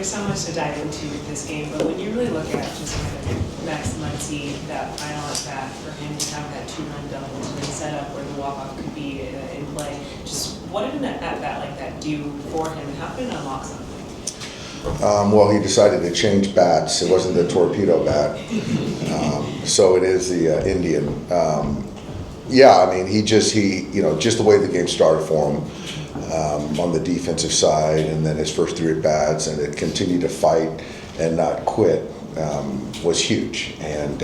there's so much to dive into with this game, but when you really look at just kind of Max Muncy, that final at bat for him to have that 2-run double to then set up where the walk-off could be in play, just what did an at-bat like that do for him, and how could it unlock something? Well, he decided to change bats. It wasn't the torpedo bat, so it is the Indian. Yeah, I mean, just the way the game started for him on the defensive side, and then his first 3 at bats, and it continued to fight and not quit was huge. And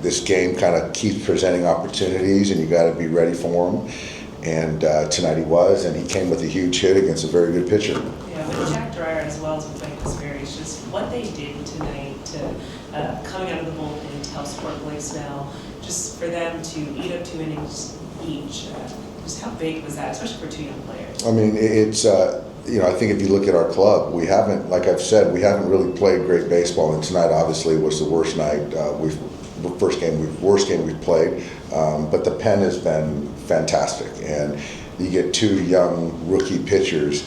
this game kind of keeps presenting opportunities, and you got to be ready for them. And tonight he was, and he came with a huge hit against a very good pitcher. Yeah, with Jack Dreyer as well as with Blake Asperger's, just what they did tonight to coming out of the bullpen to help support Blake Snell, just for them to eat up 2 innings each. Just how big was that, especially for 2 young players? I mean, it's I think if you look at our club, we haven't, like I've said, we haven't really played great baseball, and tonight obviously was the worst night. Worst game we've played, but the pen has been fantastic, and you get 2 young rookie pitchers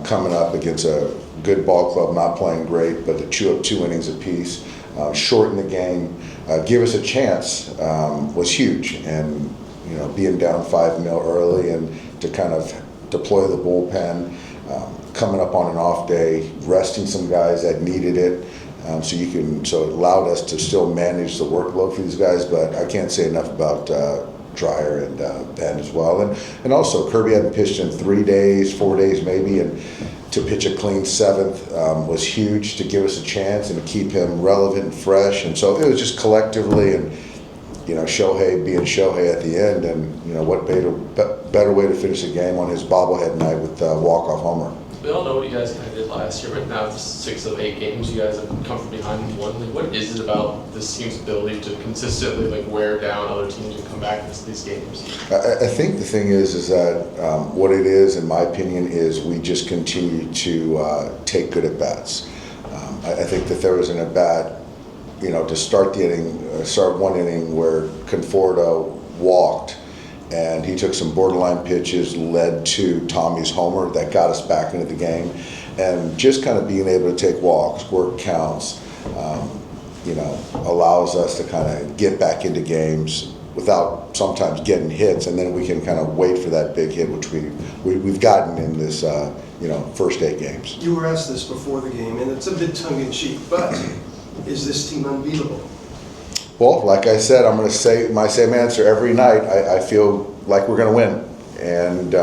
coming up against a good ball club, not playing great, but to chew up 2 innings apiece, shorten the game, give us a chance was huge. And being down 5-0 early, and to kind of deploy the bullpen, coming up on an off day, resting some guys that needed it. So it allowed us to still manage the workload for these guys, but I can't say enough about Dreyer and Ben as well. And also, Kirby hadn't pitched in 3 days, 4 days maybe, and to pitch a clean 7th was huge to give us a chance and to keep him relevant and fresh. And so it was just collectively, and Shohei being Shohei at the end, and what better way to finish the game on his bobblehead night with a walk-off homer. We all know what you guys kind of did last year, but now it's 6 of 8 games you guys have come from behind and won. Like, what is it about this team's ability to consistently wear down other teams and come back to these games? I think the thing is that what it is, in my opinion, is we just continue to take good at bats. I think that there was an at bat, to start the inning, start one inning where Conforto walked, and he took some borderline pitches, led to Tommy's homer that got us back into the game. And just kind of being able to take walks, work counts, allows us to kind of get back into games without sometimes getting hits, and then we can kind of wait for that big hit, which we've gotten in this first 8 games. You were asked this before the game, and it's a bit tongue-in-cheek, but is this team unbeatable? Well, like I said, I'm going to say my same answer every night. I feel like we're going to win. And,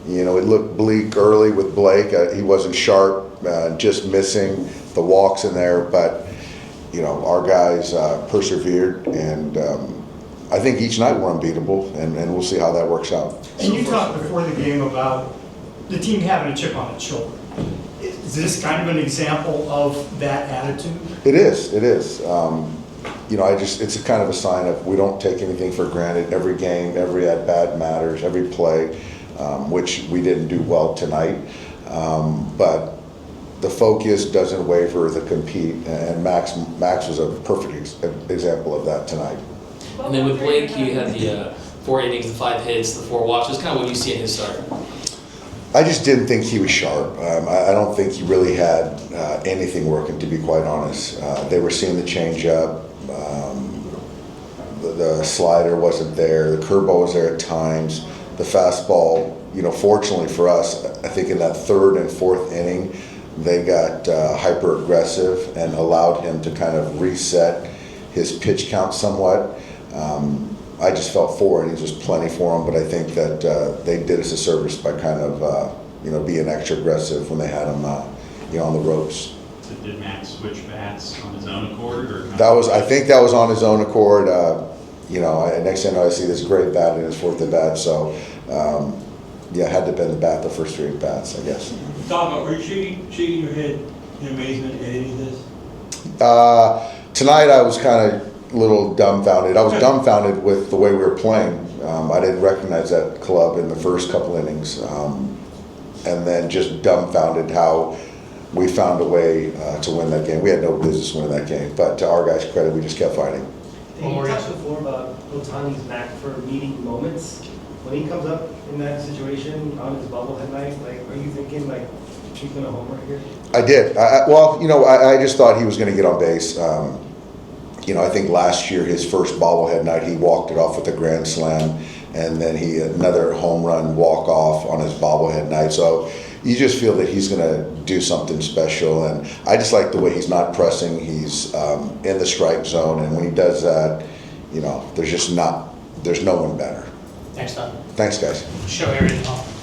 it looked bleak early with Blake. He wasn't sharp, just missing the walks in there. But, our guys persevered. And I think each night we're unbeatable. And we'll see how that works out. And you talked before the game about the team having a chip on its shoulder. Is this kind of an example of that attitude? It is. It's a kind of a sign of we don't take anything for granted. Every game, every at-bat matters, every play, which we didn't do well tonight. But the focus doesn't waver, the compete, and Max was a perfect example of that tonight. And then with Blake, you had the 4 innings, the 5 hits, the 4 walks. Just kind of what you see in his start. I just didn't think he was sharp. I don't think he really had anything working, to be quite honest. They were seeing the changeup. The slider wasn't there. The curveball was there at times. The fastball, fortunately for us, I think in that 3rd and 4th inning, they got hyper aggressive and allowed him to kind of reset his pitch count somewhat. I just felt 4 innings was plenty for him, but I think that they did us a service by kind of, being extra aggressive when they had him, on the ropes. So did Max switch bats on his own accord, or? I think that was on his own accord. Next thing I see this great bat in his 4th at bat, so it had to have been the bat the first 3 at bats, I guess. Tom, were you shaking your head in amazement at any of this? Tonight I was kind of a little dumbfounded. I was dumbfounded with the way we were playing. I didn't recognize that club in the first couple innings, and then just dumbfounded how we found a way to win that game. We had no business winning that game, but to our guys' credit, we just kept fighting. You talked before about Otani's knack for meeting moments. When he comes up in that situation on his bobblehead night, are you thinking achieving a home run here? I did. Well, you know, I just thought he was going to get on base. You know, I think last year his first bobblehead night, he walked it off with a grand slam, and then another home run walk off on his bobblehead night. So you just feel that he's going to do something special, and I just like the way he's not pressing. He's in the strike zone, and when he does that, you know, there's no one better. Thanks, Don. Thanks, guys. Shohei Ohtani.